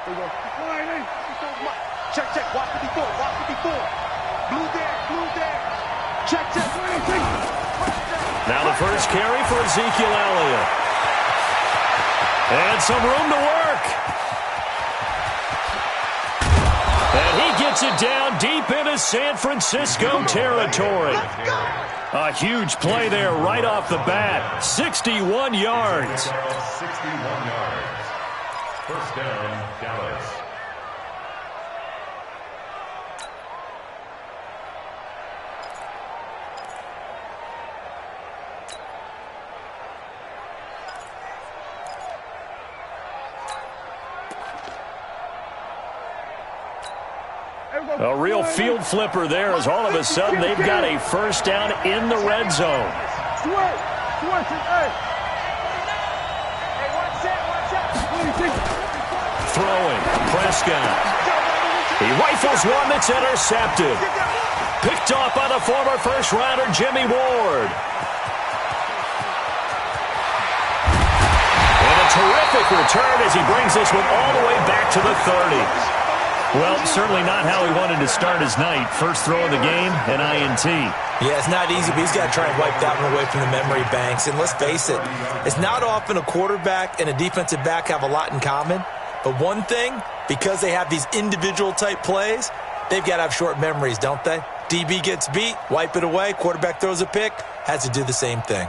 There you go. Check, check. Watch 54. Watch 54. Blue there. Check, check. Now the first carry for Ezekiel Elliott. And some room to work. And he gets it down deep into San Francisco territory. A huge play there right off the bat. 61 yards. 61 yards. First down, Dallas. A real field flipper there as all of a sudden they've got a first down in the red zone. Throwing, Prescott. He rifles one that's intercepted. Picked off by the former first-rounder Jimmy Ward. And a terrific return as he brings this one all the way back to the 30. Well, certainly not how he wanted to start his night. First throw of the game, an INT. Yeah, it's not easy, but he's got to try and wipe that one away from the memory banks. And let's face it, it's not often a quarterback and a defensive back have a lot in common. But one thing, because they have these individual type plays, they've got to have short memories, don't they? DB gets beat, wipe it away, quarterback throws a pick, has to do the same thing.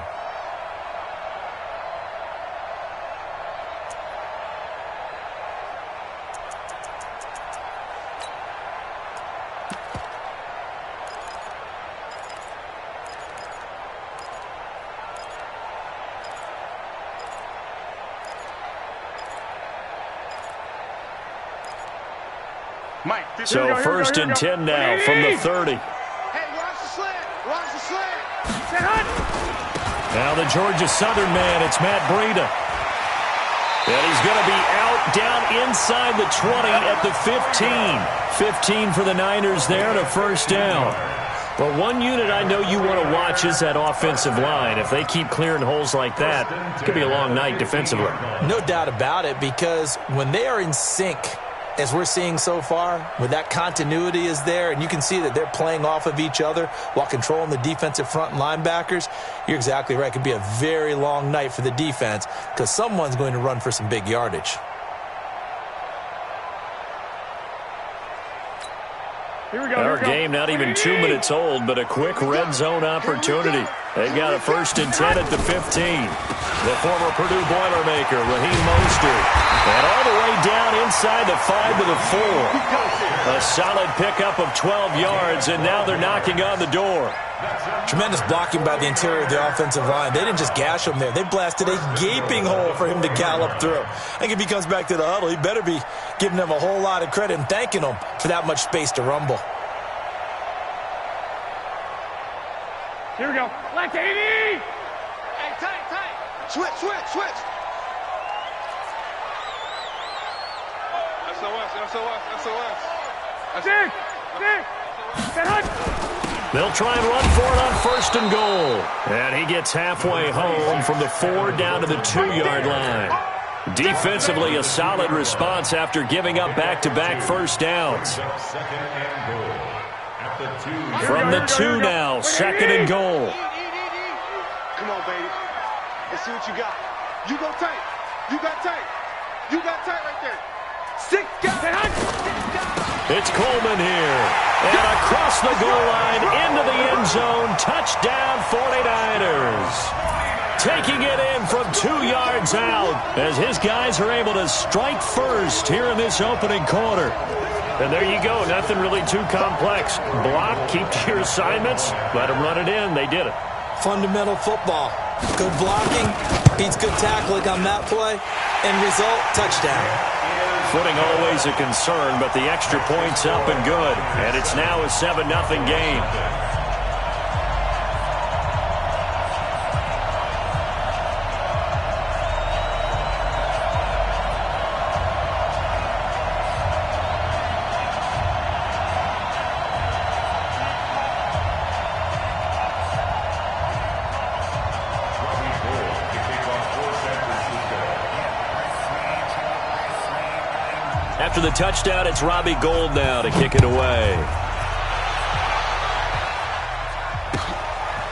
So first and 10 now from the 30. Hey, watch the slant. Watch the slant. Now the Georgia Southern man, it's Matt Breida. And he's going to be out down inside the 20 at the 15. 15 for the Niners there and a first down. Well, one unit I know you want to watch is that offensive line. If they keep clearing holes like that, it's going to be a long night defensively. No doubt about it, because when they are in sync, as we're seeing so far, when that continuity is there and you can see that they're playing off of each other while controlling the defensive front and linebackers, you're exactly right. It could be a very long night for the defense because someone's going to run for some big yardage. Our game not even 2 minutes old, but a quick red zone opportunity. They've got a first and 10 at the 15. The former Purdue Boilermaker, Raheem Mostert. And all the way down inside the 5 to the 4. A solid pickup of 12 yards, and now they're knocking on the door. Tremendous blocking by the interior of the offensive line. They didn't just gash him there. They blasted a gaping hole for him to gallop through. I think if he comes back to the huddle, he better be giving them a whole lot of credit and thanking them for that much space to rumble. Here we go. Left 80. Hey, tight. Switch. SOS. They'll try and run for it on first and goal. And he gets halfway home from the 4 down to the 2-yard line. Defensively, a solid response after giving up back-to-back first downs. From the 2 now, second and goal. Come on, baby. Let's see what you got. You go tight. You got tight right there. 6 guys. It's Coleman here. And across the goal line, into the end zone. Touchdown, 49ers. Taking it in from 2 yards out as his guys are able to strike first here in this opening quarter. And there you go. Nothing really too complex. Block, keep to your assignments, let them run it in. They did it. Fundamental football. Good blocking, beats good tackling on that play. End result, touchdown. Footing always a concern, but the extra point's up and good. And it's now a 7-0 game. After the touchdown, it's Robbie Gould now to kick it away.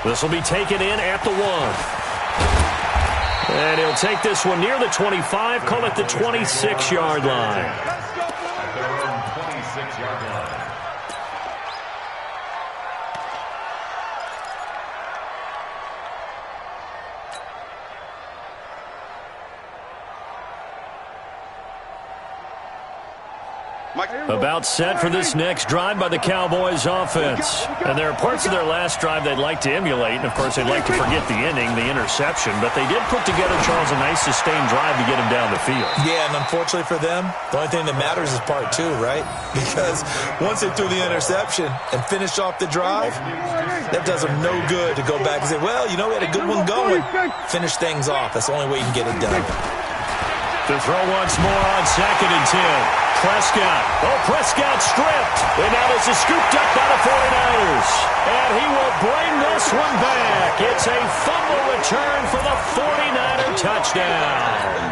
This will be taken in at the 1. And he'll take this one near the 25, call it the 26-yard line. At their own 26-yard line. About set for this next drive by the Cowboys offense. And there are parts of their last drive they'd like to emulate. And, of course, they'd like to forget the inning, the interception. But they did put together, Charles, a nice sustained drive to get him down the field. Yeah, and unfortunately for them, the only thing that matters is part 2, right? Because once they threw the interception and finished off the drive, that does them no good to go back and say, well, you know, we had a good one going. Finish things off. That's the only way you can get it done. To throw once more on 2nd and 10. Prescott. Oh, Prescott stripped. And now this is scooped up by the 49ers. And he will bring this one back. It's a fumble return for the 49er touchdown.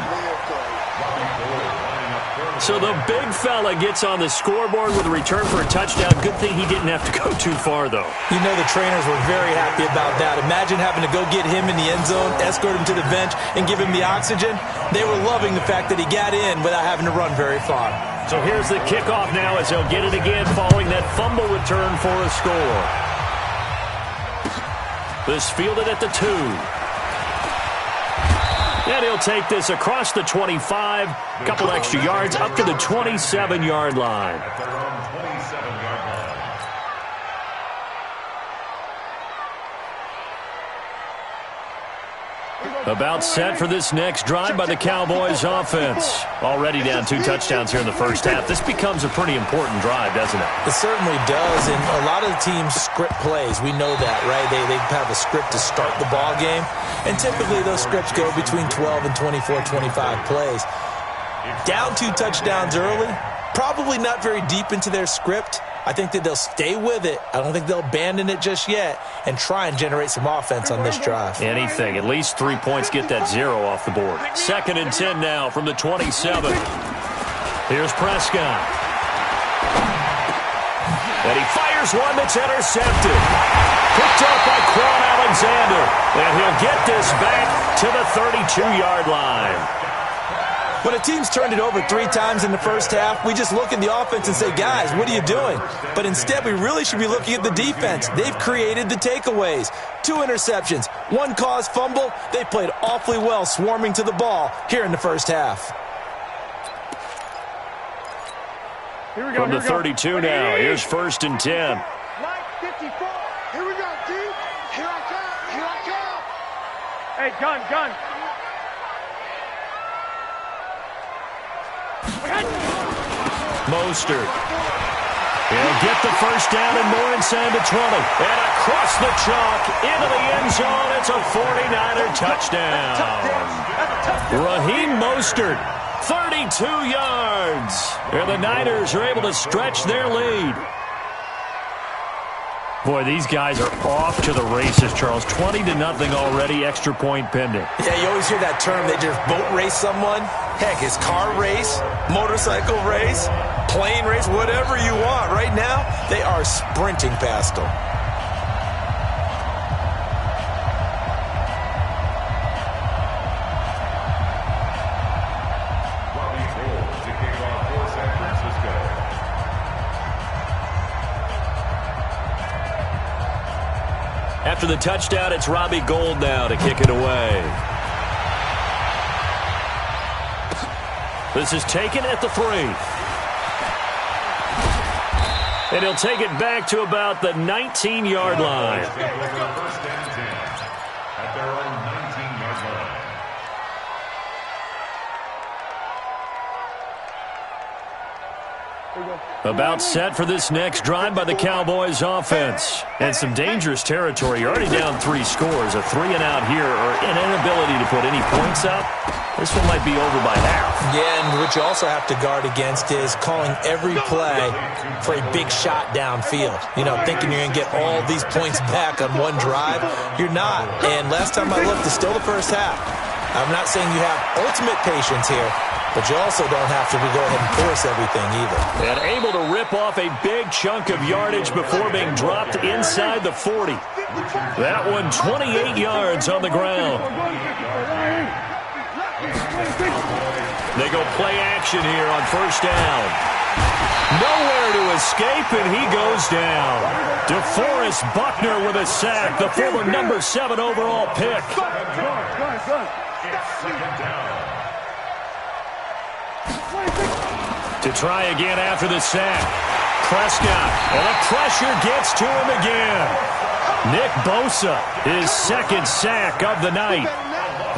So the big fella gets on the scoreboard with a return for a touchdown. Good thing he didn't have to go too far, though. You know the trainers were very happy about that. Imagine having to go get him in the end zone, escort him to the bench, and give him the oxygen. They were loving the fact that he got in without having to run very far. So here's the kickoff now as he'll get it again following that fumble return for a score. This fielded at the 2. And he'll take this across the 25, a couple extra yards up to the 27-yard line. At their own 27-yard line. About set for this next drive by the Cowboys offense. Already down 2 touchdowns here in the first half. This becomes a pretty important drive, doesn't it? It certainly does, and a lot of the teams script plays. We know that, right? They have a script to start the ball game, and typically those scripts go between 12 and 24, 25 plays. Down 2 touchdowns early, probably not very deep into their script. I think that they'll stay with it. I don't think they'll abandon it just yet and try and generate some offense on this drive. Anything. At least 3 points get that 0 off the board. 2nd and 10 now from the 27. Here's Prescott. And he fires one that's intercepted. Picked up by Quan Alexander. And he'll get this back to the 32-yard line. When a team's turned it over 3 times in the first half, we just look at the offense and say, guys, what are you doing? But instead, we really should be looking at the defense. They've created the takeaways. 2 interceptions, 1 caused fumble. They played awfully well swarming to the ball here in the first half. Here we go. From the 32 now, here's 1st and 10. Line 54. Here we go, D. Here I come. Here I come. Hey, gun. Mostert. He'll get the first down and more inside the 20. And across the chalk into the end zone. It's a 49er touchdown. Raheem Mostert, 32 yards. And the Niners are able to stretch their lead. Boy, these guys are off to the races, Charles. 20-0 already, extra point pending. Yeah, you always hear that term, they just boat race someone. Heck, it's car race, motorcycle race, plane race, whatever you want. Right now, they are sprinting past them. Robbie Gould to kick off for San Francisco. After the touchdown, it's Robbie Gould now to kick it away. This is taken at the 3. And he'll take it back to about the 19-yard line. First and 10 at their own 19-yard line. About set for this next drive by the Cowboys offense. And some dangerous territory. You're already down 3 scores. A 3-and-out here or an inability to put any points up. This one might be over by half. Yeah, and what you also have to guard against is calling every play for a big shot downfield. You know, thinking you're going to get all these points back on one drive. You're not. And last time I looked, it's still the first half. I'm not saying you have ultimate patience here, but you also don't have to go ahead and force everything either. And able to rip off a big chunk of yardage before being dropped inside the 40. That one 28 yards on the ground. They go play action here on first down. Nowhere to escape, and he goes down. DeForest Buckner with a sack, the former number 7 overall pick. To try again after the sack. Prescott, and the pressure gets to him again. Nick Bosa, his second sack of the night.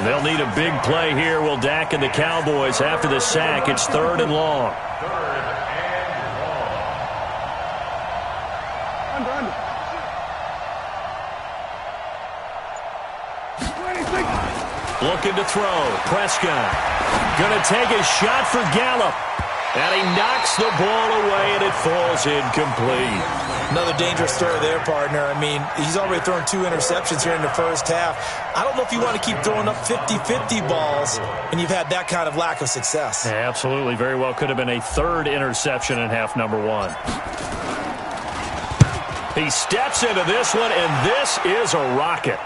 They'll need a big play here, will Dak and the Cowboys. After the sack, it's 3rd and long. Looking to throw. Prescott going to take a shot for Gallup. And he knocks the ball away, and it falls incomplete. Another dangerous throw there, partner. I mean, he's already thrown 2 interceptions here in the first half. I don't know if you want to keep throwing up 50-50 balls when you've had that kind of lack of success. Yeah, absolutely. Very well could have been a 3rd interception in half number 1. He steps into this one, and this is a rocket.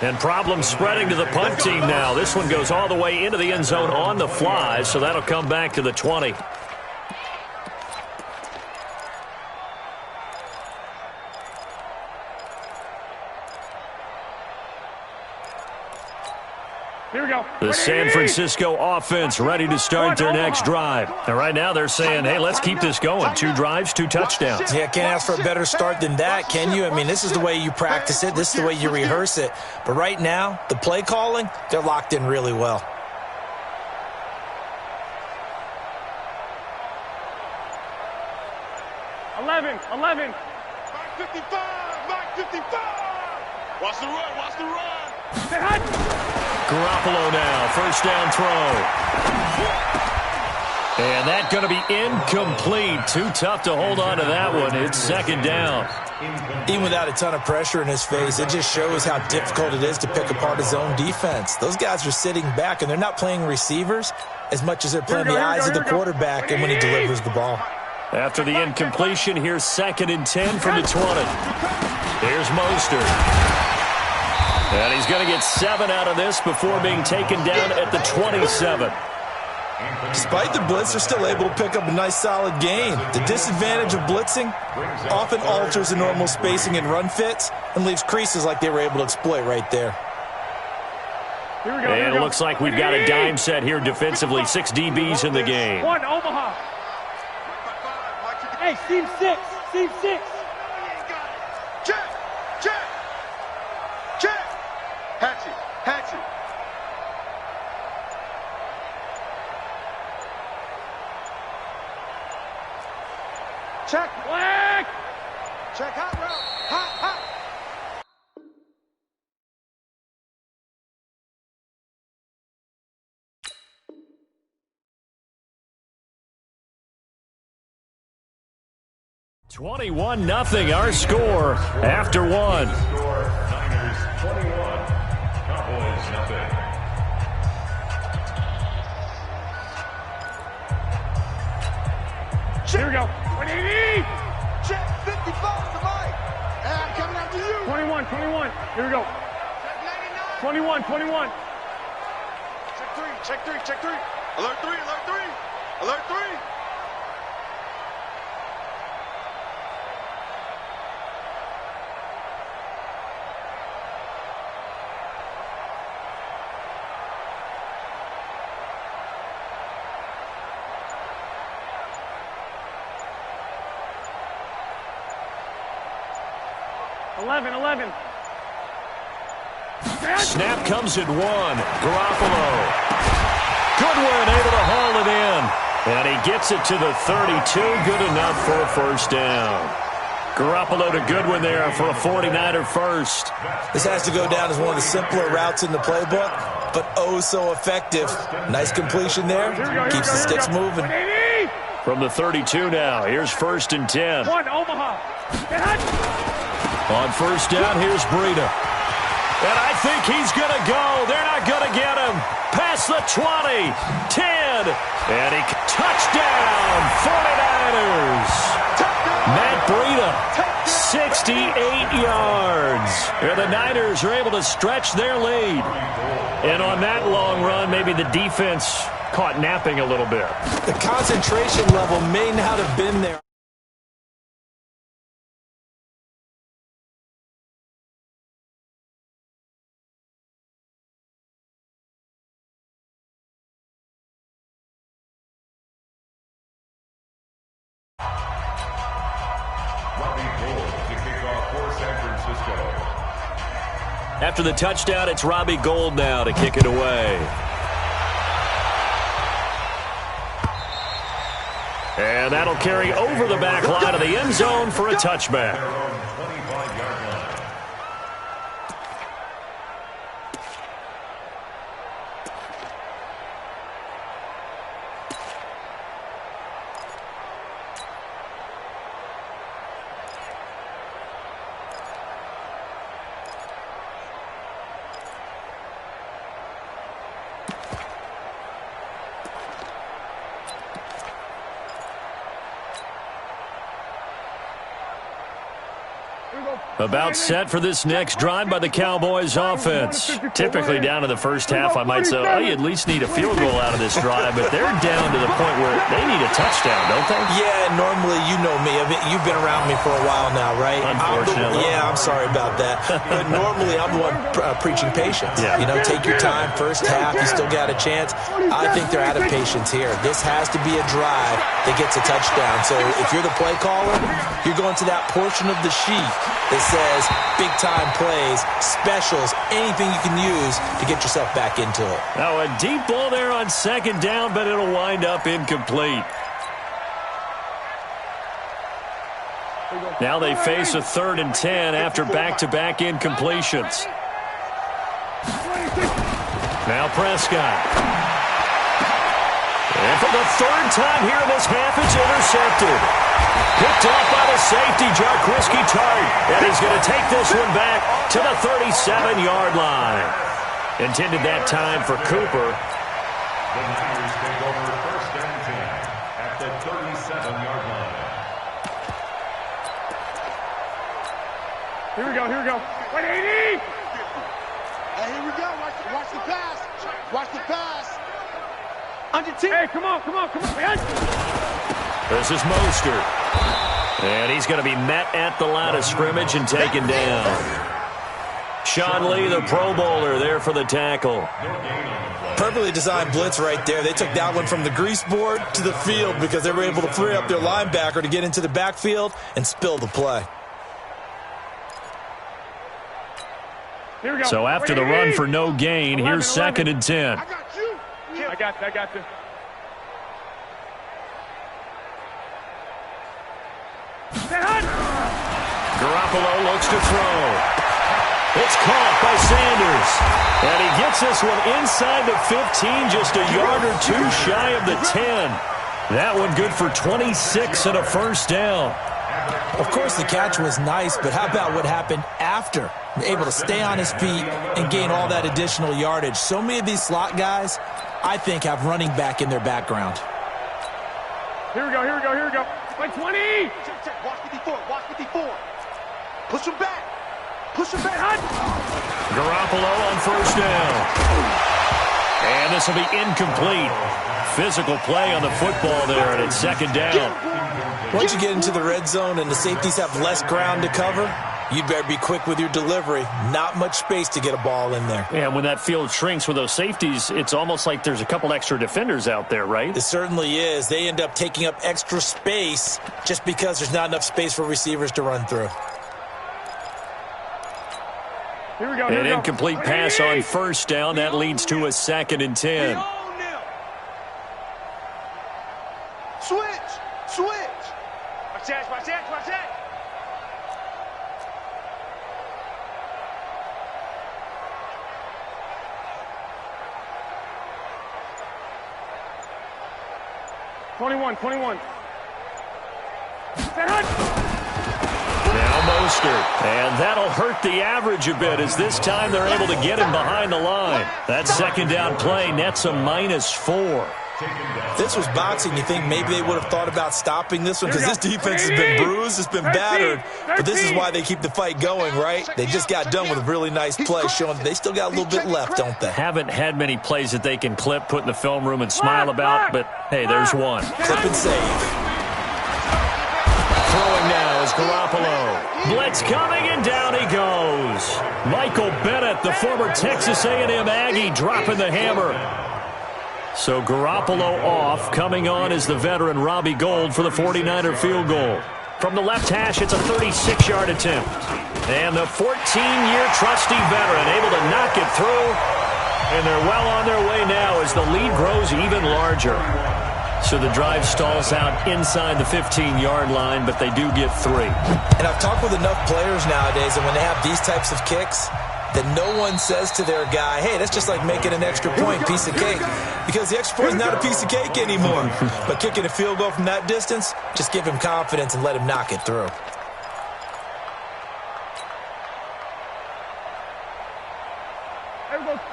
And problems spreading to the punt team now. This one goes all the way into the end zone on the fly, so that'll come back to the 20. Here we go. The San Francisco offense ready to start their next drive. And right now they're saying, hey, let's keep this going. 2 drives, 2 touchdowns. Yeah, can't ask for a better start than that, can you? I mean, this is the way you practice it. This is the way you rehearse it. But right now, the play calling, they're locked in really well. Eleven. Mike 55. Watch the run. Say hi. Garoppolo now, first down throw. And that's going to be incomplete. Too tough to hold on to that one. It's 2nd down. Even without a ton of pressure in his face, it just shows how difficult it is to pick apart his own defense. Those guys are sitting back, and they're not playing receivers as much as they're playing the eyes of the quarterback and when he delivers the ball. After the incompletion, here's 2nd and 10 from the 20. Here's Mostert. And he's going to get 7 out of this before being taken down at the 27. Despite the blitz, they're still able to pick up a nice solid gain. The disadvantage of blitzing often alters the normal spacing and run fits and leaves creases like they were able to exploit right there. And it looks like we've got a dime set here defensively. 6 DBs in the game. 1 Omaha. Hey, Steve 6. Check. Hatchet. Check. Black. Check hot route. Hot. 21-0 our score after 1. Niners 21, Cowboys nothing. Here we go. 180. Check 55 to Mike. And I'm coming after you. 21. Here we go. 21. Check 3. Alert 3. Alert 3. 11. Snap comes at 1. Garoppolo. Goodwin able to haul it in. And he gets it to the 32. Good enough for a first down. Garoppolo to Goodwin there for a 49er first. This has to go down as one of the simpler routes in the playbook, but oh so effective. Nice completion there. Keeps the sticks moving. From the 32 now, here's 1st and 10. 1 Omaha. On first down, here's Breida. And I think he's going to go. They're not going to get him. Past the 20, 10, and he touchdown, 49ers. Matt Breida, 68 yards. And the Niners are able to stretch their lead. And on that long run, maybe the defense caught napping a little bit. The concentration level may not have been there. After the touchdown, it's Robbie Gould now to kick it away. And that'll carry over the back line of the end zone for a touchback. About set for this next drive by the Cowboys offense. Typically down to the first half, I might say, oh, you at least need a field goal out of this drive, but they're down to the point where they need a touchdown, don't they? Yeah, normally, you know me. I mean, you've been around me for a while now, right? Unfortunately. I'm sorry about that. But normally, I'm the one preaching patience. Yeah. You know, take your time. First half, you still got a chance. I think they're out of patience here. This has to be a drive that gets a touchdown. So if you're the play caller, you're going to that portion of the sheet that says big-time plays, specials, anything you can use to get yourself back into it. Now a deep ball there on second down, but it'll wind up incomplete. Now they face a 3rd and 10 after back-to-back incompletions. Now Prescott. And for the 3rd time here in this half, it's intercepted. Picked off by the safety, Jarquiski Tart. And he's going to take this one back to the 37-yard line. Intended that time for Cooper. The Niners take over 1st and 10 at the 37-yard line. Here we go. Wait, 80! Hey, here we go. Watch the pass. Watch the pass. Under 10. Hey, come on. This is Mostert. And he's going to be met at the line of scrimmage and taken down. Sean Lee, the Pro Bowler, there for the tackle. Perfectly designed blitz right there. They took that one from the grease board to the field because they were able to free up their linebacker to get into the backfield and spill the play. Here we go. So after the run for no gain, here's 2nd and 10. I got you. I got you. Garoppolo looks to throw. It's caught by Sanders. And he gets this one inside the 15, just a yard or two shy of the 10. That one good for 26 and a 1st down. Of course, the catch was nice, but how about what happened after? Able to stay on his feet and gain all that additional yardage. So many of these slot guys, I think, have running back in their background. Here we go. Like 20! Check. Watch 54. Push him back. Hunt! Garoppolo on 1st down. And this will be incomplete. Physical play on the football there, and it's 2nd down. Once you get into the red zone and the safeties have less ground to cover, you'd better be quick with your delivery. Not much space to get a ball in there. Yeah, when that field shrinks with those safeties, it's almost like there's a couple extra defenders out there, right? It certainly is. They end up taking up extra space just because there's not enough space for receivers to run through. Here we go. An incomplete pass on 1st down. That leads to a 2nd and 10. Switch. Watch that. Now Mostert. And that'll hurt the average a bit as this time they're able to get him behind the line. That second down play nets a -4. This was boxing. You think maybe they would have thought about stopping this one because this defense has been bruised, it's been battered, but this is why they keep the fight going, right? They just got done with a really nice play showing they still got a little bit left, don't they? Haven't had many plays that they can clip, put in the film room and smile about, but hey, there's one. Clip and save. Throwing now is Garoppolo. Blitz coming, and down he goes. Michael Bennett, the former Texas A&M Aggie, dropping the hammer. So Garoppolo off. Coming on is the veteran Robbie Gould for the 49er field goal. From the left hash, it's a 36-yard attempt. And the 14-year trusty veteran able to knock it through. And they're well on their way now as the lead grows even larger. So the drive stalls out inside the 15-yard line, but they do get 3. And I've talked with enough players nowadays, and when they have these types of kicks, that no one says to their guy, hey, that's just like making an extra point, piece of cake. Because the extra point is not a piece of cake anymore. But kicking a field goal from that distance, just give him confidence and let him knock it through.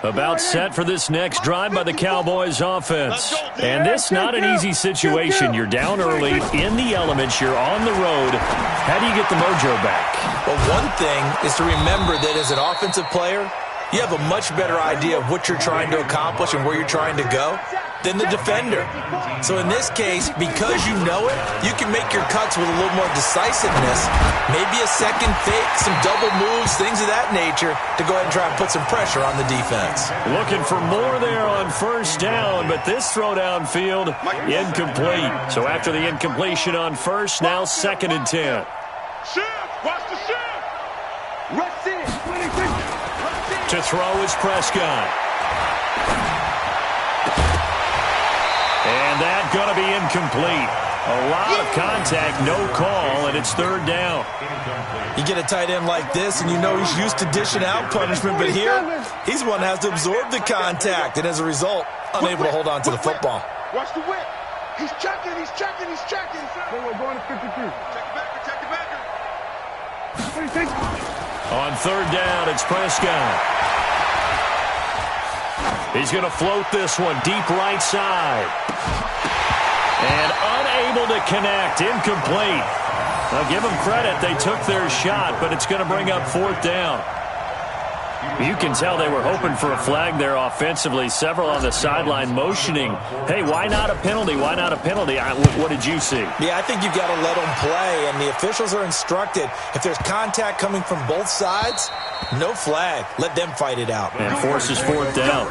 About set for this next drive by the Cowboys offense. And this not an easy situation. You're down early, in the elements, you're on the road. How do you get the mojo back? Well, one thing is to remember that as an offensive player, you have a much better idea of what you're trying to accomplish and where you're trying to go than the defender. So in this case, because you know it, you can make your cuts with a little more decisiveness, maybe a second fake, some double moves, things of that nature, to go ahead and try and put some pressure on the defense. Looking for more there on first down, but this throw downfield, incomplete. So after the incompletion on first, now 2nd and 10. Shift! Watch the shift! Rush in! To throw is Prescott. And that's going to be incomplete. A lot of contact, no call, and it's 3rd down. You get a tight end like this, and you know he's used to dishing out punishment, but here, he's the one that has to absorb the contact, and as a result, unable to hold on to the football. Watch the whip. He's checking, he's checking, he's checking. We're going to 53. Check the backer. On 3rd down, it's Prescott. He's going to float this one deep right side. And unable to connect. Incomplete. Now give them credit. They took their shot, but it's going to bring up 4th down. You can tell they were hoping for a flag there offensively. Several on the sideline motioning. Hey, why not a penalty? Why not a penalty? What did you see? Yeah, I think you've got to let them play, and the officials are instructed. If there's contact coming from both sides, no flag. Let them fight it out. And forces 4th down.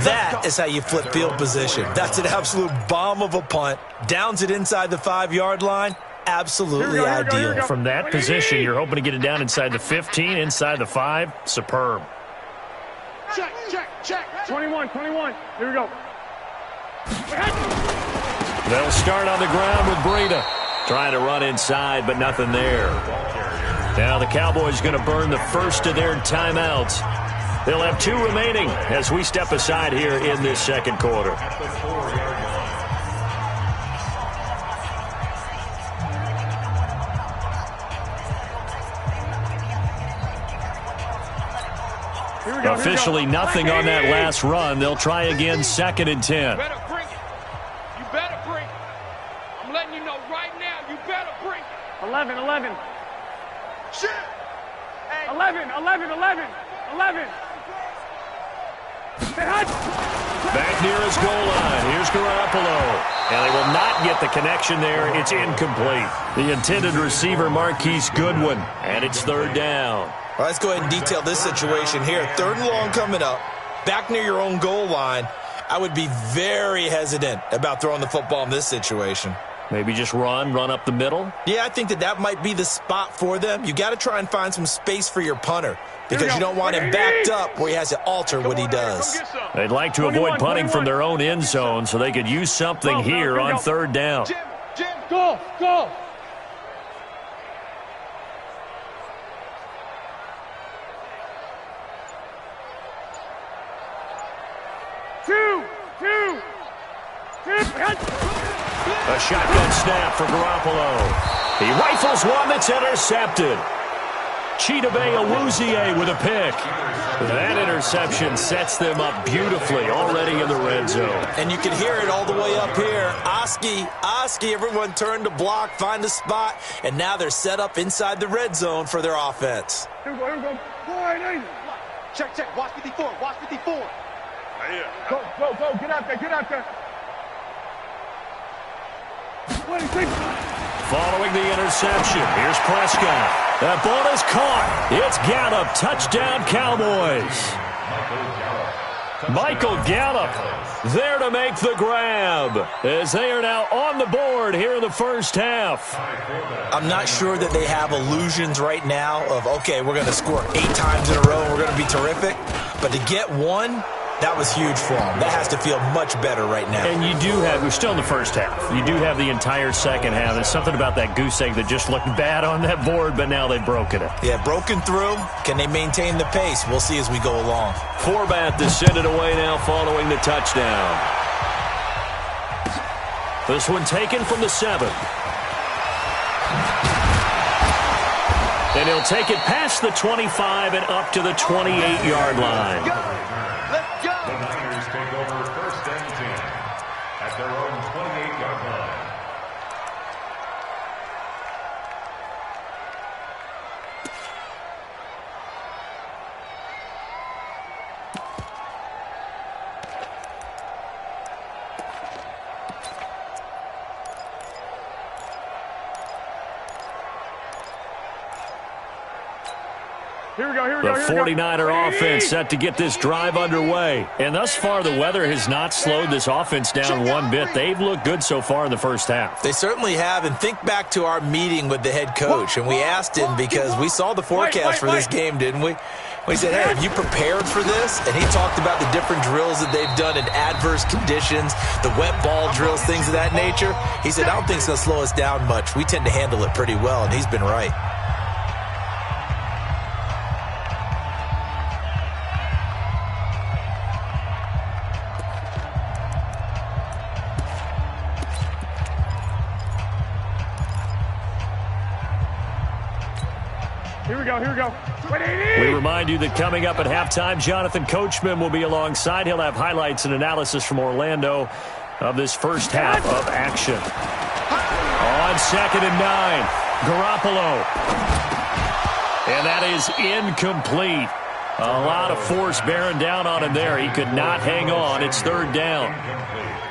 That is how you flip field position. That's an absolute bomb of a punt. Downs it inside the 5-yard line. Absolutely ideal. From that position, you're hoping to get it down inside the 15, inside the 5. Superb. Check. 21. Here we go. They'll start on the ground with Breida. Trying to run inside, but nothing there. Now the Cowboys going to burn the first of their timeouts. They'll have 2 remaining as we step aside here in this 2nd quarter. Officially nothing on that last run. They'll try again 2nd and 10. You better bring it. You better bring it. I'm letting you know right now, you better bring it. 11. Shit! 11. Back near his goal line. Here's Garoppolo. And they will not get the connection there. It's incomplete. The intended receiver, Marquise Goodwin. And it's 3rd down. All right, let's go ahead and detail this situation here. 3rd and long coming up. Back near your own goal line. I would be very hesitant about throwing the football in this situation. Maybe just run up the middle? Yeah, I think that might be the spot for them. You got to try and find some space for your punter because you don't want him backed up where he has to alter what he does. They'd like to avoid punting from their own end zone so they could use something here on 3rd down. Jim, go. 2. A shotgun snap for Garoppolo. He rifles one that's intercepted. Chidobe with a pick. That interception sets them up beautifully already in the red zone. And you can hear it all the way up here. Oski, everyone turned to block, find a spot, and now they're set up inside the red zone for their offense. Here we go. Check. Watch 54. Go. Get out there. Following the interception, here's Prescott. That ball is caught. It's Gallup. Touchdown, Cowboys. Michael Gallup there to make the grab as they are now on the board here in the first half. I'm not sure that they have illusions right now of, okay, we're going to score 8 times in a row and we're going to be terrific. But to get one, that was huge for them. That has to feel much better right now. And you do have, we're still in the first half. You do have the entire second half. There's something about that goose egg that just looked bad on that board, but now they've broken it. Yeah, broken through. Can they maintain the pace? We'll see as we go along. Forbath to send it away now following the touchdown. This one taken from the 7. And he'll take it past the 25 and up to the 28-yard line. The Niners take over first and 10 at their own 28-yard line. The 49er offense set to get this drive underway. And thus far, the weather has not slowed this offense down one bit. They've looked good so far in the first half. They certainly have. And think back to our meeting with the head coach. And we asked him because we saw the forecast for this game, didn't we? We said, hey, have you prepared for this? And he talked about the different drills that they've done in adverse conditions, the wet ball drills, things of that nature. He said, I don't think it's going to slow us down much. We tend to handle it pretty well, and he's been right. Here we go. We remind you that coming up at halftime, Jonathan Coachman will be alongside. He'll have highlights and analysis from Orlando of this first half of action. On 2nd and 9, Garoppolo. And that is incomplete. A lot of force bearing down on him there. He could not hang on. It's 3rd down.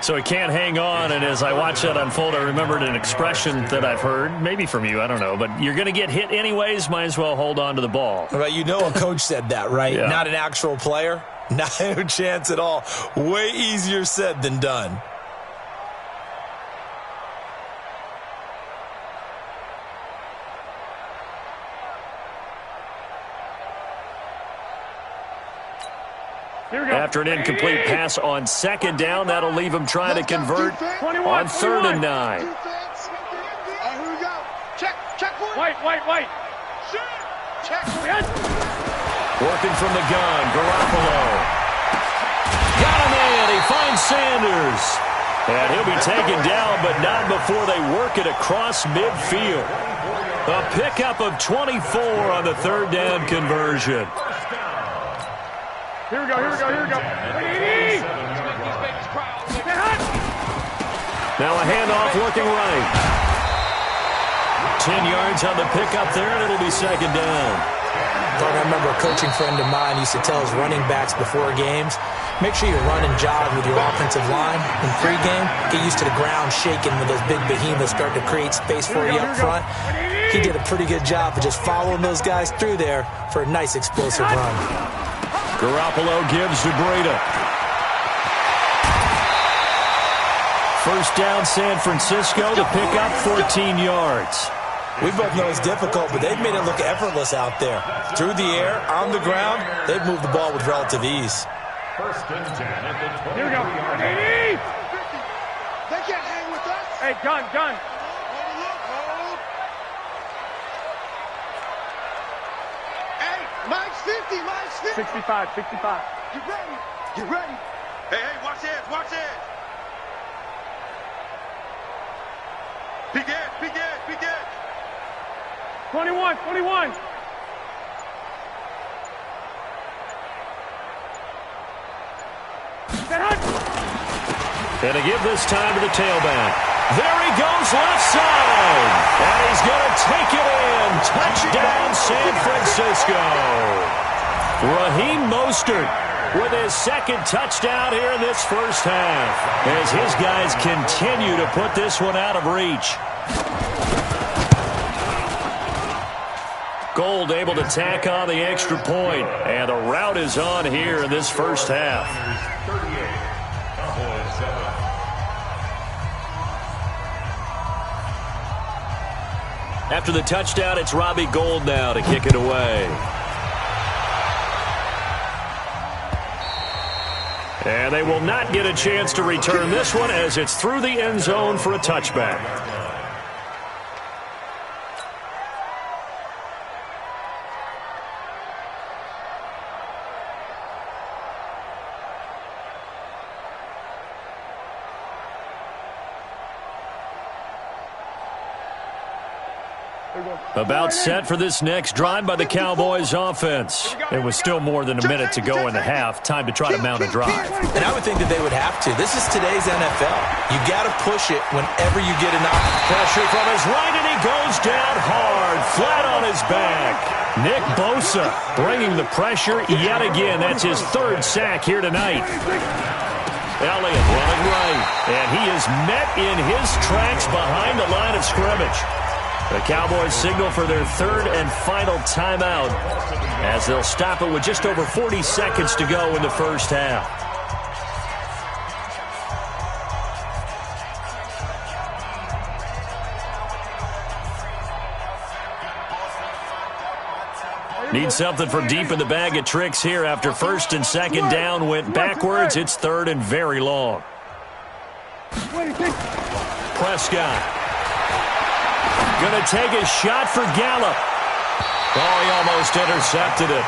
So he can't hang on, and as I watch that unfold, I remembered an expression that I've heard, maybe from you, I don't know, but you're going to get hit anyways, might as well hold on to the ball. Well, you know a coach said that, right? Yeah. Not an actual player. Not a chance at all. Way easier said than done. After an incomplete pass on 2nd down, that'll leave him trying to convert on 3rd and 9. Here we go. Check. White. Check. Working from the gun, Garoppolo. Got him in. He finds Sanders. And he'll be taken down, but not before they work it across midfield. A pickup of 24 on the 3rd down conversion. Here we go. Now a handoff looking right. 10 yards on the pickup there, and it'll be 2nd down. I remember a coaching friend of mine used to tell his running backs before games, make sure you run and jog with your offensive line in pregame. Get used to the ground shaking when those big behemoths start to create space for you up front. He did a pretty good job of just following those guys through there for a nice explosive run. Garoppolo gives to Breida. First down, San Francisco to pick up 14 yards. We both know it's difficult, but they've made it look effortless out there. Through the air, on the ground, they've moved the ball with relative ease. First and 10 at the 20. Here we go. They can't hang with us. Hey, gun. Hold. Hey, mine's 50. 65. Get ready. Hey, watch it. Peek in. 21. And to give this time to the tailback. There he goes left side. And he's going to take it in. Touchdown, San Francisco. Raheem Mostert with his second touchdown here in this first half, as his guys continue to put this one out of reach. Gold able to tack on the extra point, and the route is on here in this first half. After the touchdown, it's Robbie Gould now to kick it away. And they will not get a chance to return this one as it's through the end zone for a touchback. About set for this next drive by the Cowboys offense. It was still more than a minute to go in the half. Time to try to mount a drive. And I would think that they would have to. This is today's NFL. You got to push it whenever you get an opportunity. Pressure from his right, and he goes down hard, flat on his back. Nick Bosa bringing the pressure yet again. That's his third sack here tonight. Elliott running right, and he is met in his tracks behind the line of scrimmage. The Cowboys signal for their third and final timeout as they'll stop it with just over 40 seconds to go in the first half. Need something from deep in the bag of tricks here after first and second down went backwards. It's third and very long. Prescott. Going to take a shot for Gallup. Oh, he almost intercepted it.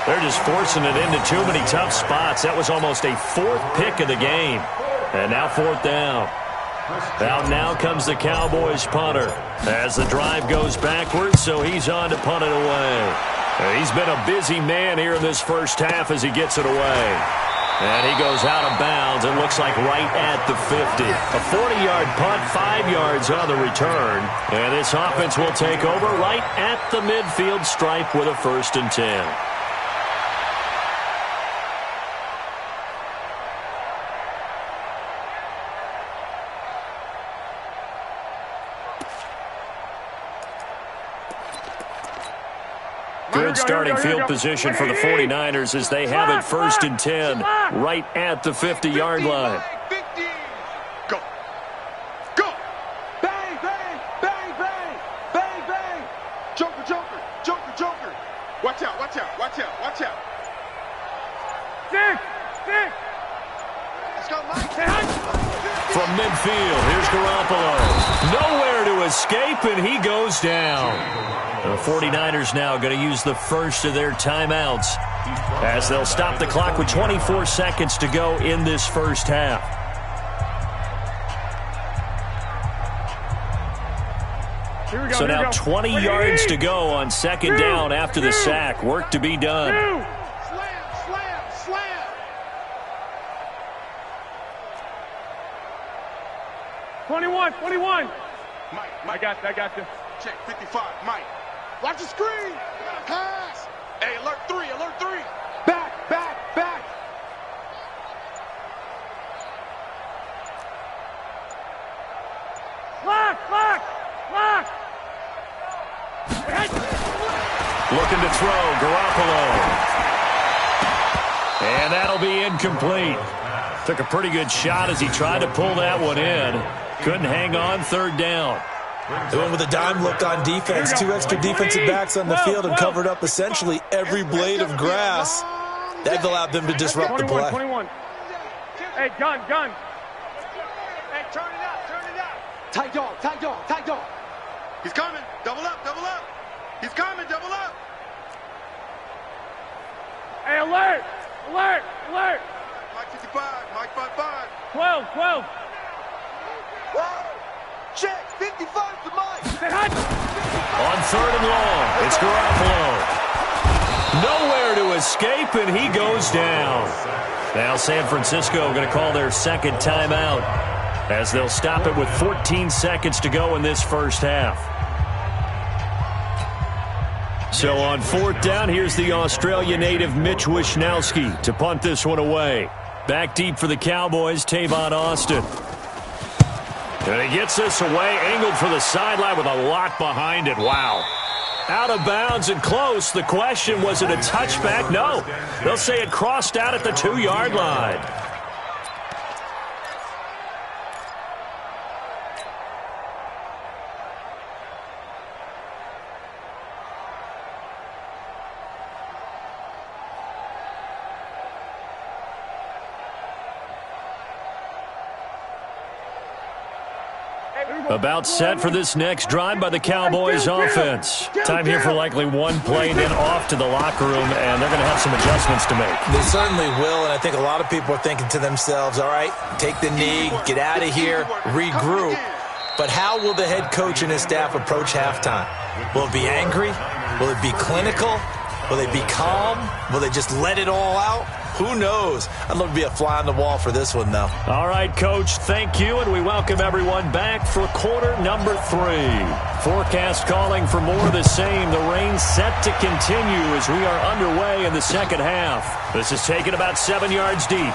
They're just forcing it into too many tough spots. That was almost a fourth pick of the game. And now fourth down. Out now comes the Cowboys punter as the drive goes backwards, so he's on to punt it away. He's been a busy man here in this first half as he gets it away. And he goes out of bounds, it looks like right at the 50. A 40-yard punt, 5 yards on the return. And this offense will take over right at the midfield stripe with a 1st and 10. Good starting field position for the 49ers as they have it 1st and 10 right at the 50-yard line. Go. Go. Bang, bang, bang, bang, bang, bang. Joker, joker, joker, joker. Watch out, watch out, watch out, watch out. Stick. Let's go, Mike. From midfield, here's Garoppolo. Nowhere to escape, and he goes down. The 49ers now going to use the first of their timeouts as they'll stop the clock with 24 seconds to go in this first half. So now 20 yards to go on second down after the sack. Work to be done. Slam. 21. Mike. I got you. Check 55, Mike. Watch the screen. Pass. Hey, alert 3. Back. Lock. Looking to throw, Garoppolo. And that'll be incomplete. Took a pretty good shot as he tried to pull that one in. Couldn't hang on, 3rd down. They went with a dime look on defense. 2 extra defensive backs on the field and covered up essentially every blade of grass. That allowed them to disrupt the play. 21. Hey, gun. Hey, turn it up. Tight dog. He's coming. Double up. He's coming. Double up. Hey, alert. Mike 55. Mike 55. 12. Whoa. Check. 55 to Mike. On 3rd and long, it's Garoppolo. Nowhere to escape, and he goes down. Now San Francisco going to call their second timeout as they'll stop it with 14 seconds to go in this first half. So on fourth down, here's the Australia native Mitch Wishnowsky to punt this one away. Back deep for the Cowboys, Tavon Austin. And he gets this away, angled for the sideline with a lot behind it. Wow. Out of bounds and close. The question, was it a touchback? No. They'll say it crossed out at the 2-yard line. About set for this next drive by the Cowboys offense. Time here for likely one play, then off to the locker room, and they're going to have some adjustments to make. They certainly will, and I think a lot of people are thinking to themselves, all right, take the knee, get out of here, regroup. But how will the head coach and his staff approach halftime? Will it be angry? Will it be clinical? Will they be calm? Will they just let it all out? Who knows? I'd love to be a fly on the wall for this one, though. All right, Coach, thank you, and we welcome everyone back for quarter number 3. Forecast calling for more of the same. The rain set to continue as we are underway in the second half. This is taken about 7 yards deep.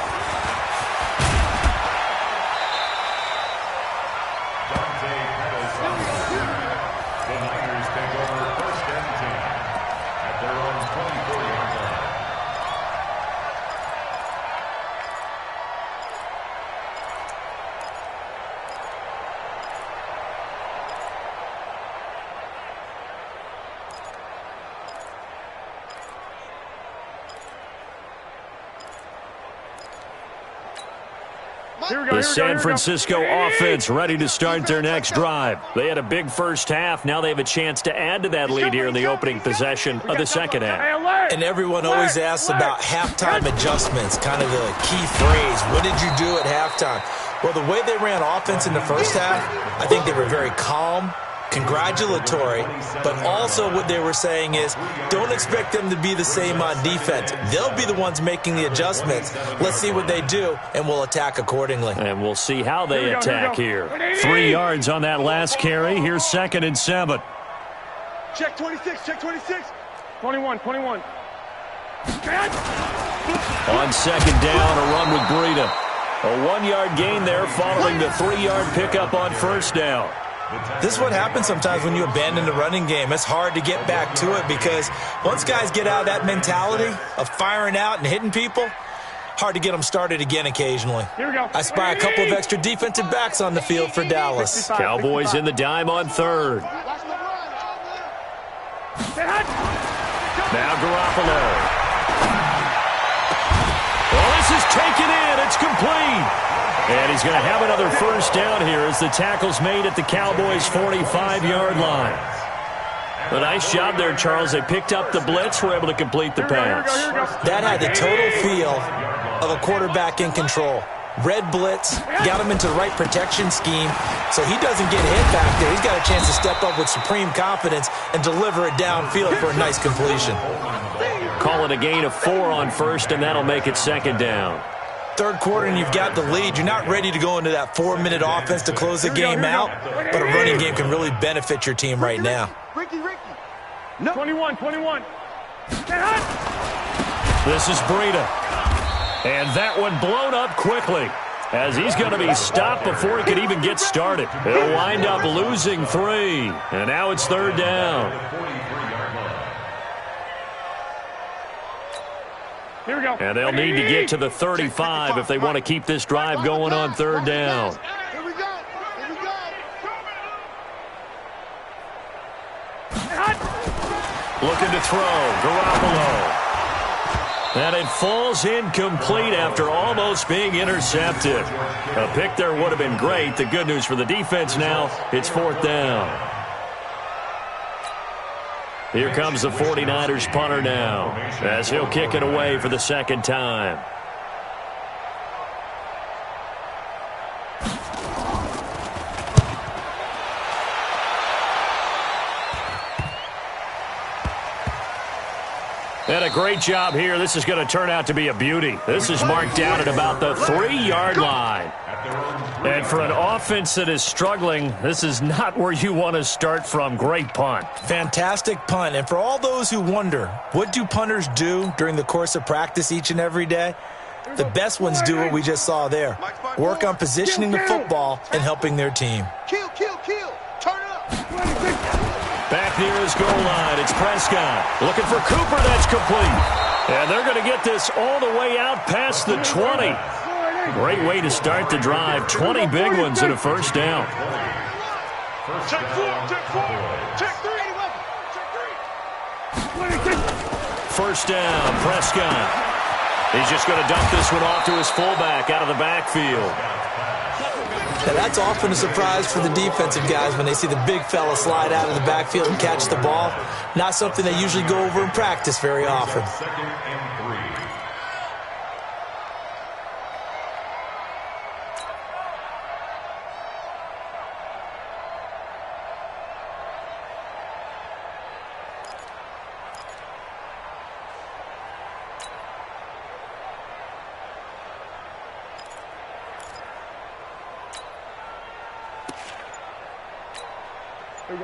The San Francisco offense ready to start their next drive. They had a big first half. Now they have a chance to add to that lead here in the opening possession of the second half. And everyone always asks about halftime adjustments, kind of the key phrase. What did you do at halftime? Well, the way they ran offense in the first half, I think they were very calm, congratulatory, but also what they were saying is don't expect them to be the same on defense. They'll be the ones making the adjustments. Let's see what they do, and we'll attack accordingly. And we'll see how they attack here. 3 yards on that last carry. Here's 2nd and 7. Check 26, check 26. 21. On second down, a run with Breida. A 1-yard gain there following the 3-yard pickup on first down. This is what happens sometimes when you abandon the running game. It's hard to get back to it because once guys get out of that mentality of firing out and hitting people, hard to get them started again occasionally. Here we go. I spy a couple of extra defensive backs on the field for Dallas. Cowboys in the dime on third. Now Garoppolo. Well, this is taken in. It's complete. And he's going to have another first down here as the tackle's made at the Cowboys' 45-yard line. A nice job there, Charles. They picked up the blitz, were able to complete the pass. That had the total feel of a quarterback in control. Red blitz, got him into the right protection scheme, so he doesn't get hit back there. He's got a chance to step up with supreme confidence and deliver it downfield for a nice completion. Call it a gain of 4 on first, and that'll make it second down. Third quarter and you've got the lead. You're not ready to go into that 4-minute offense to close the game out, but a running game can really benefit your team right now. Ricky. No. 21. This is Breida. And that one blown up quickly as he's going to be stopped before he could even get started. He'll wind up losing 3. And now it's third down. Here we go. And they'll need to get to the 35 if they want to keep this drive going on third down. Here we go. Looking to throw. Garoppolo. And it falls incomplete after almost being intercepted. A pick there would have been great. The good news for the defense now, it's fourth down. Here comes the 49ers punter now as he'll kick it away for the second time. And a great job here. This is going to turn out to be a beauty. This is marked down at about the 3-yard line. And for an offense that is struggling, this is not where you want to start from. Great punt. Fantastic punt. And for all those who wonder, what do punters do during the course of practice each and every day? The best ones do what we just saw there. Work on positioning the football and helping their team. Kill. Turn it up. Back near his goal line, it's Prescott. Looking for Cooper, that's complete. And they're going to get this all the way out past the 20. Great way to start the drive. 20 big ones and a first down. Check 4. Check 3. First down, Prescott. He's just going to dump this one off to his fullback out of the backfield. Now that's often a surprise for the defensive guys when they see the big fella slide out of the backfield and catch the ball. Not something they usually go over in practice very often.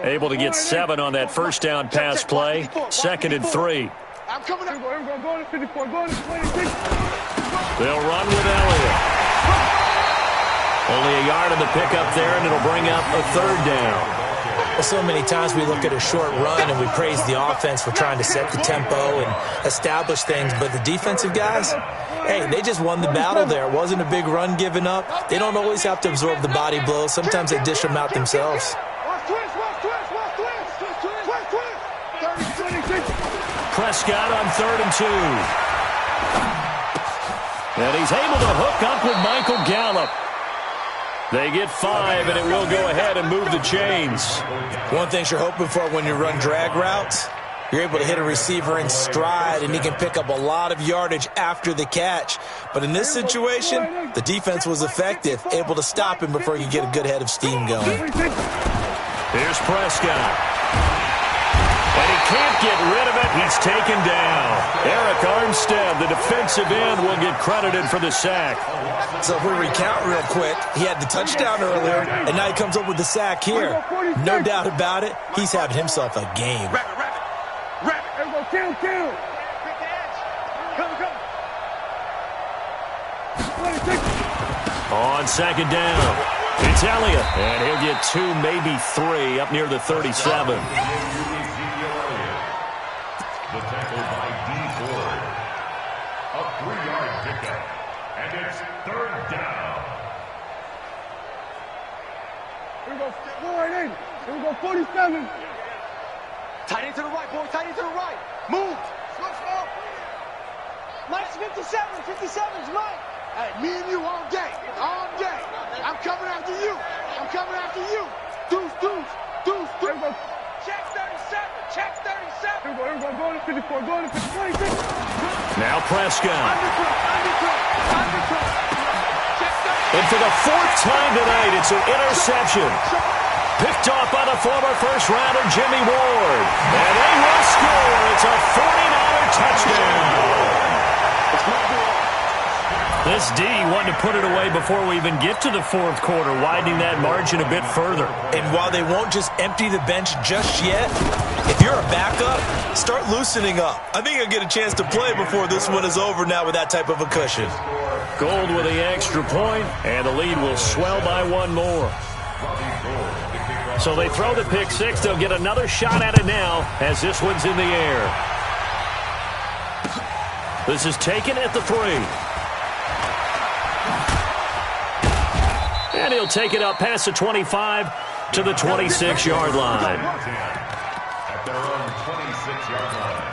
Able to get 7 on that first down pass play. 2nd and 3. I'm coming up. They'll run with Elliott. Only a yard on the pickup there, and it'll bring up a 3rd down. Well, so many times we look at a short run and we praise the offense for trying to set the tempo and establish things, but the defensive guys, hey, they just won the battle there. It wasn't a big run given up. They don't always have to absorb the body blows. Sometimes they dish them out themselves. Prescott on 3rd and 2. And he's able to hook up with Michael Gallup. They get 5, and it will go ahead and move the chains. One thing you're hoping for when you run drag routes, you're able to hit a receiver in stride, and he can pick up a lot of yardage after the catch. But in this situation, the defense was effective, able to stop him before he could get a good head of steam going. Here's Prescott. And he can't get rid of it. He's taken down. Eric Armstead, the defensive end, will get credited for the sack. So if we recount real quick, he had the touchdown earlier, and now he comes up with the sack here. No doubt about it, he's having himself a game. Rabbit. Kill. Come. On 2nd down, it's Elliott. And he'll get 2, maybe 3, up near the 37. The tackle by D. Ford. A 3-yard pickup. And it's 3rd down. Here we go. Here we go, 47. Tight end to the right, boy. Tight end to the right. Move. Slow. Mike's 57's Mike. Hey, me and you all day. I'm coming after you. Deuce. Check 37. Here we go, going to 54, going to 26. Now Prescott. Undercut. And for the 4th time tonight, it's an interception. Picked off by the former first-rounder Jimmy Ward. And they will score. It's a 49er touchdown. This D wanted to put it away before we even get to the 4th quarter, widening that margin a bit further. And while they won't just empty the bench just yet, if you're a backup, start loosening up. I think you'll get a chance to play before this one is over now with that type of a cushion. Gold with the extra point, and the lead will swell by 1 more. So they throw the pick 6. They'll get another shot at it now as this one's in the air. This is taken at the 3. And he'll take it up past the 25 to the 26-yard line. At their own 26-yard line.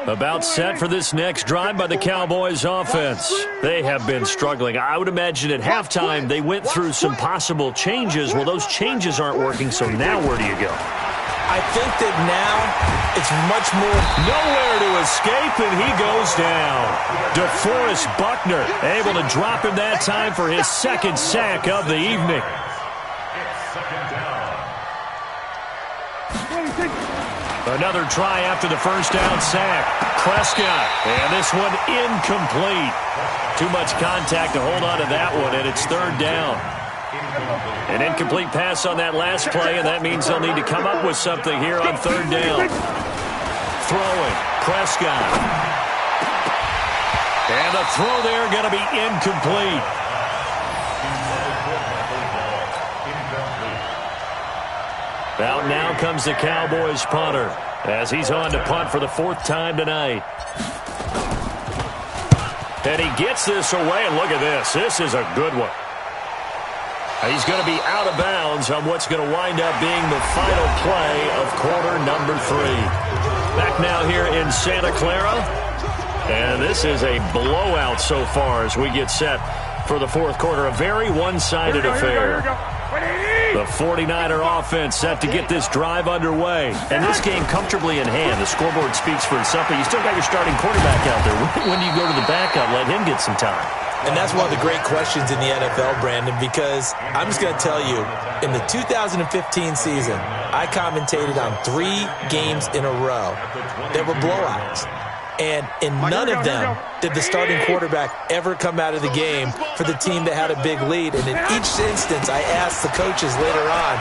About set for this next drive by the Cowboys offense. They have been struggling. I would imagine at halftime they went through some possible changes. Well, those changes aren't working, so now where do you go? I think that now it's much more. Nowhere to escape, and he goes down. DeForest Buckner able to drop him that time for his 2nd sack of the evening. It's 2nd down. Another try after the first down sack. Prescott, and this one incomplete. Too much contact to hold on to that one, and it's third down. An incomplete pass on that last play, and that means they'll need to come up with something here on third down. Throwing, Prescott. And the throw there going to be incomplete. Out now comes the Cowboys punter as he's on to punt for the fourth time tonight. And he gets this away, and look at this. This is a good one. He's going to be out of bounds on what's going to wind up being the final play of quarter number 3. Back now here in Santa Clara. And this is a blowout so far as we get set for the fourth quarter. A very one-sided affair. The 49er offense set to get this drive underway. And this game comfortably in hand. The scoreboard speaks for itself, but you still got your starting quarterback out there. When do you go to the backup, let him get some time? And that's one of the great questions in the NFL, Brandon, because I'm just going to tell you, in the 2015 season, I commentated on 3 games in a row. There were blowouts. And in none of them did the starting quarterback ever come out of the game for the team that had a big lead. And in each instance, I asked the coaches later on,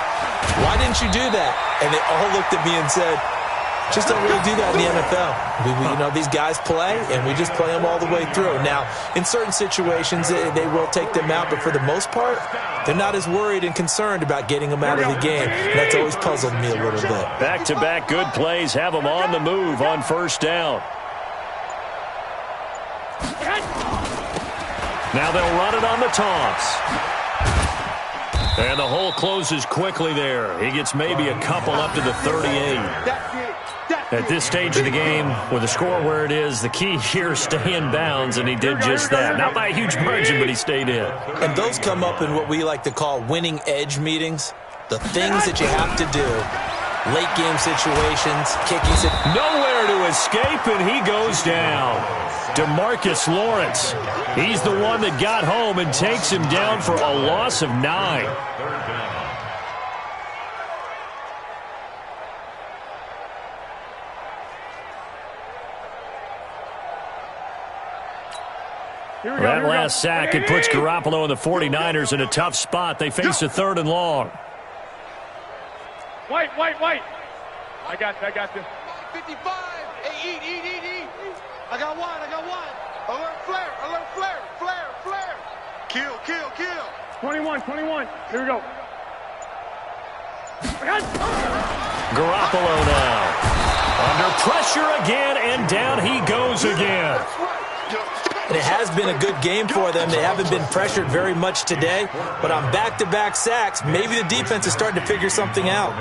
why didn't you do that? And they all looked at me and said, just don't really do that in the NFL. These guys play, and we just play them all the way through. Now, in certain situations, they will take them out, but for the most part, they're not as worried and concerned about getting them out of the game. And that's always puzzled me a little bit. Back-to-back good plays have them on the move on first down. Now they'll run it on the toss. And the hole closes quickly there. He gets maybe a couple up to the 38. At this stage of the game, with the score where it is, the key here is stay in bounds, and he did just that. Not by a huge margin, but he stayed in. And those come up in what we like to call winning edge meetings. The things that you have to do. Late game situations, kicking. Nowhere to escape, and he goes down. DeMarcus Lawrence. He's the one that got home and takes him down for a loss of 9. That last sack, it puts Garoppolo and the 49ers in a tough spot. They face a 3rd and long. Wait. I got you. 55. Hey, eat. I got one. Alert flare. Kill. 21. Here we go. Garoppolo now. Under pressure again, and down he goes again. And it has been a good game for them. They haven't been pressured very much today, but on back-to-back sacks, maybe the defense is starting to figure something out.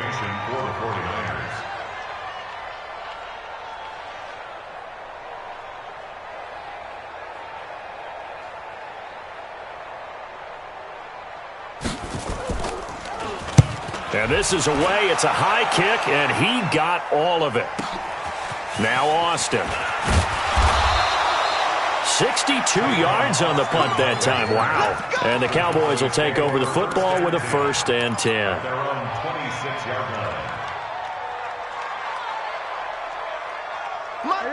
And this is away. It's a high kick, and he got all of it. Now Austin. 62 yards on the punt that time. Wow. And the Cowboys will take over the football with a 1st and 10. Their own 26-yard line.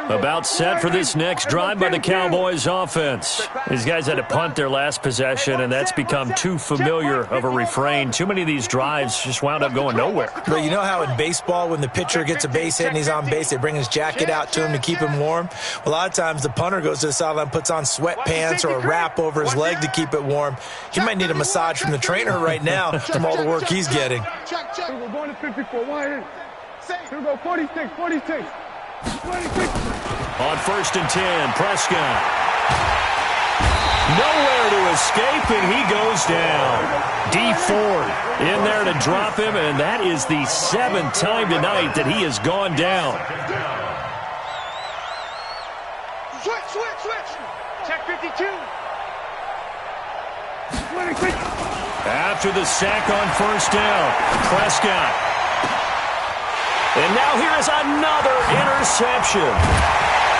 About set for this next drive by the Cowboys offense. These guys had to punt their last possession, and that's become too familiar of a refrain. Too many of these drives just wound up going nowhere. But you know how in baseball, when the pitcher gets a base hit and he's on base, they bring his jacket out to him to keep him warm? A lot of times the punter goes to the sideline, puts on sweatpants or a wrap over his leg to keep it warm. He might need a massage from the trainer right now from all the work he's getting. We're going to 54. Wide in. Here we go. 46. On 1st and 10, Prescott. Nowhere to escape, and he goes down. D Ford in there to drop him, and that is the 7th time tonight that he has gone down. Switch. Check 52. After the sack on 1st down, Prescott. And now here is another interception.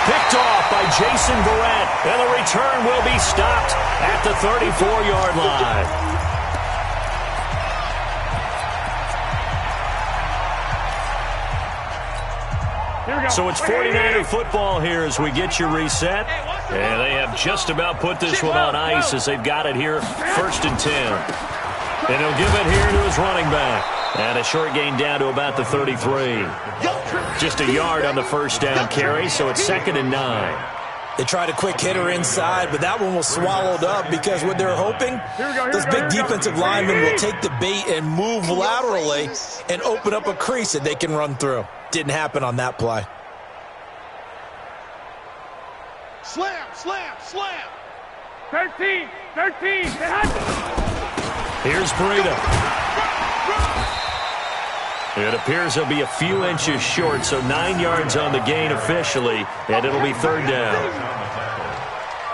Picked off by Jason Verrett, and the return will be stopped at the 34-yard line. So it's 49er football here as we get you reset. And they have just about put this one on ice as they've got it here, 1st and 10. And he'll give it here to his running back. And a short gain down to about the 33. Just a yard on the first down carry, so it's 2nd and 9. They tried a quick hitter inside, but that one was swallowed up because what they're hoping, those big defensive linemen will take the bait and move laterally and open up a crease that they can run through. Didn't happen on that play. Slam, slam, slam. 13. Here's Burrito. It appears he'll be a few inches short, so 9 yards on the gain officially, and it'll be 3rd down.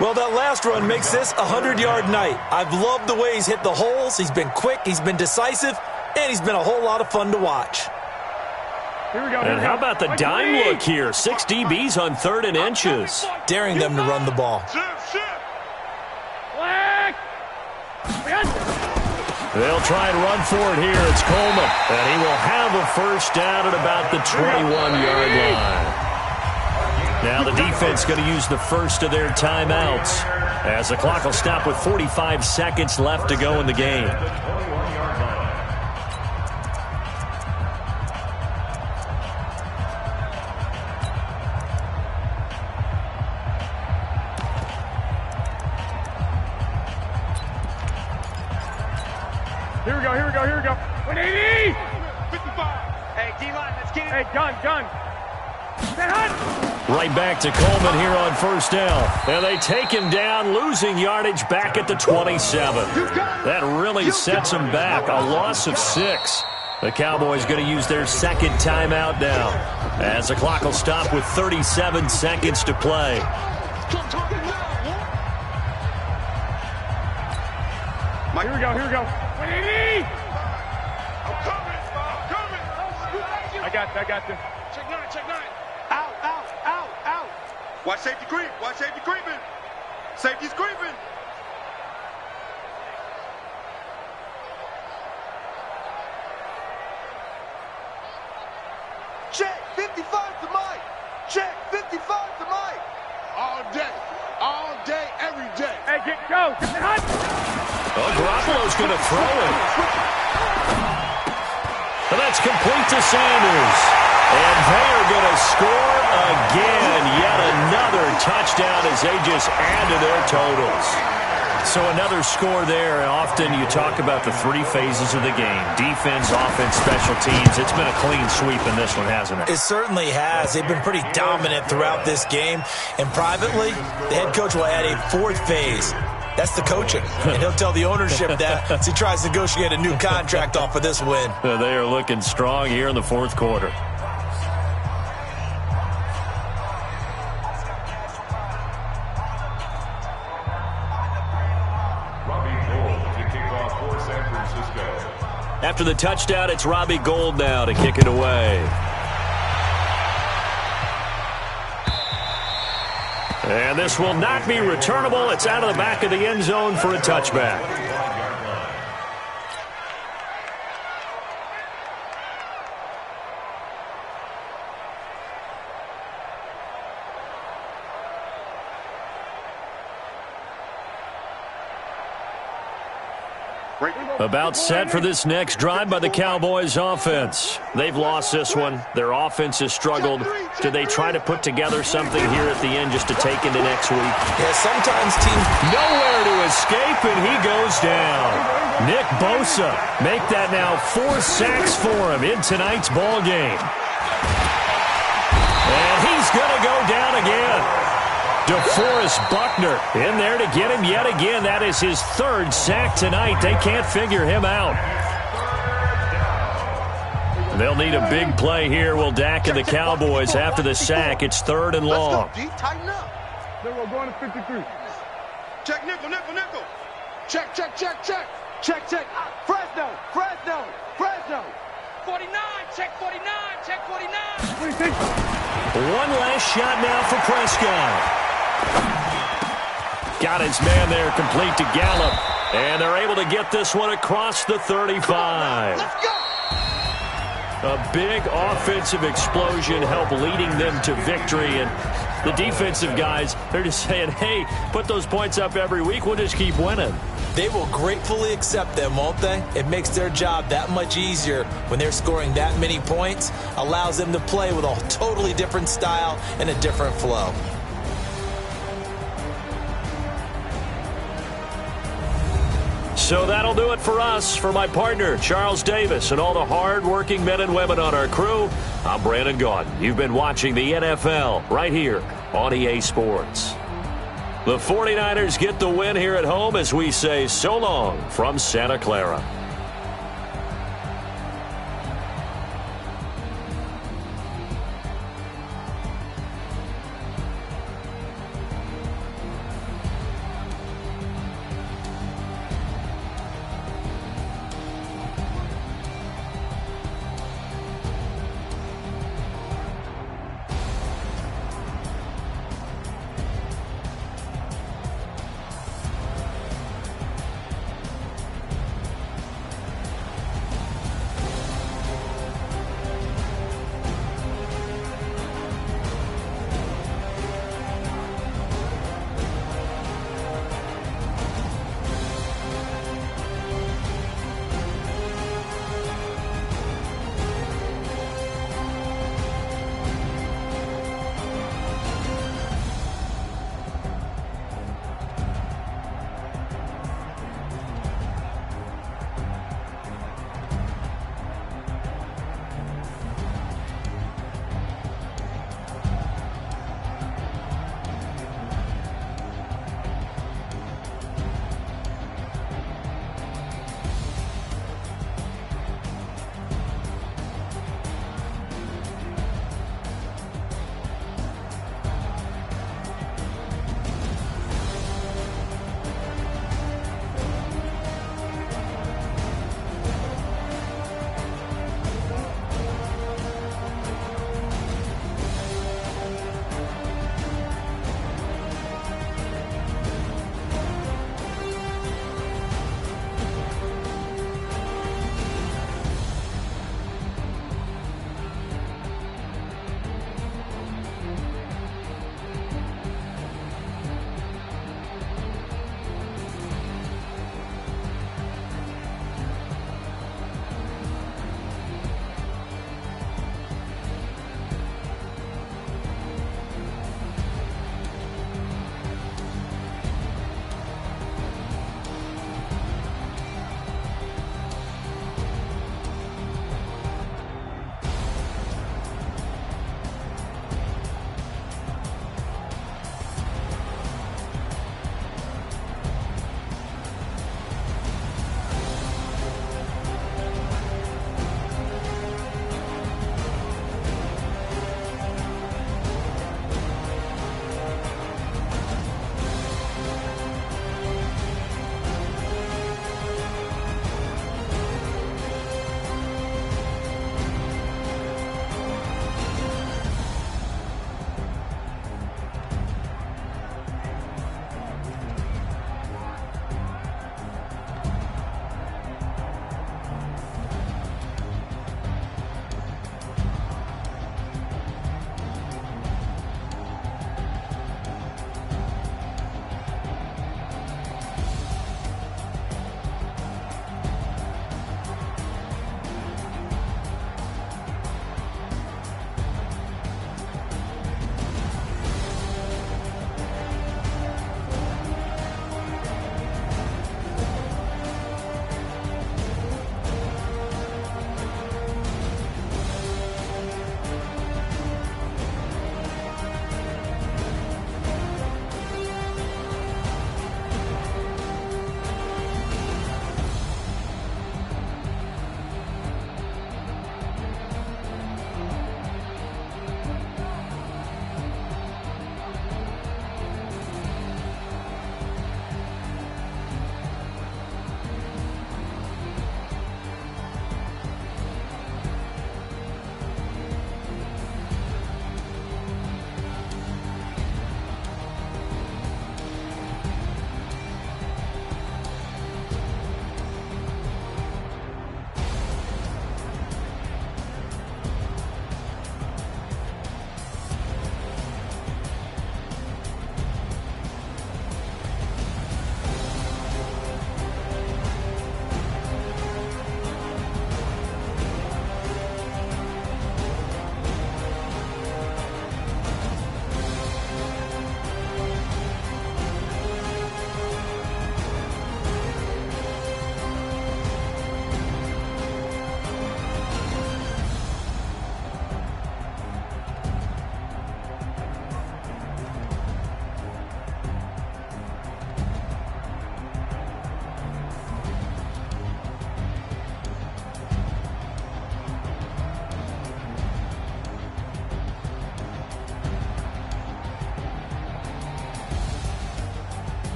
Well, that last run makes this a 100-yard night. I've loved the way he's hit the holes. He's been quick, he's been decisive, and he's been a whole lot of fun to watch. And how about the dime look here? 6 DBs on 3rd and inches. Daring them to run the ball. They'll try and run for it here. It's Coleman. And he will have a first down at about the 21-yard line. Now the defense going to use the first of their timeouts as the clock will stop with 45 seconds left to go in the game. Here we go. 180! 55! Hey, D-line, let's get it. Hey, gun. Right back to Coleman here on first down. And they take him down, losing yardage back at the 27. That really sets him back. A loss of 6. The Cowboys going to use their 2nd timeout now as the clock will stop with 37 seconds to play. Here we go. 180! I'm coming. I got this. Check 9. Out. Watch safety creeping. Safety's creeping. Check 55 to Mike. Check 55 to Mike. All day, every day. Hey, go. Oh, Garoppolo's going to throw it. And that's complete to Sanders. And they are going to score again. Yet another touchdown as they just add to their totals. So another score there. Often you talk about the 3 phases of the game. Defense, offense, special teams. It's been a clean sweep in this one, hasn't it? It certainly has. They've been pretty dominant throughout this game. And privately, the head coach will add a 4th phase. That's the coaching. And he'll tell the ownership that as he tries to negotiate a new contract off of this win. They are looking strong here in the 4th quarter. After the touchdown, it's Robbie Gould now to kick it away. And this will not be returnable. It's out of the back of the end zone for a touchback. About set for this next drive by the Cowboys offense. They've lost this one. Their offense has struggled. Do they try to put together something here at the end just to take into next week? Yeah, sometimes teams nowhere to escape, and he goes down. Nick Bosa make that now 4 sacks for him in tonight's ball game. And he's going to go down again. DeForest Buckner in there to get him yet again. That is his 3rd sack tonight. They can't figure him out. They'll need a big play here. Will Dak and the Cowboys after the sack. It's 3rd and long. Let's go, D. Tighten up. Then we're going to 53. Check nickel. Check. Fresno. 49. Check 49. One last shot now for Prescott. Got his man there complete to Gallup. And they're able to get this one across the 35. Let's go. A big offensive explosion helped leading them to victory. And the defensive guys, they're just saying, hey, put those points up every week. We'll just keep winning. They will gratefully accept them, won't they? It makes their job that much easier when they're scoring that many points. Allows them to play with a totally different style and a different flow. So that'll do it for us. For my partner, Charles Davis, and all the hard-working men and women on our crew, I'm Brandon Gaudin. You've been watching the NFL right here on EA Sports. The 49ers get the win here at home as we say so long from Santa Clara.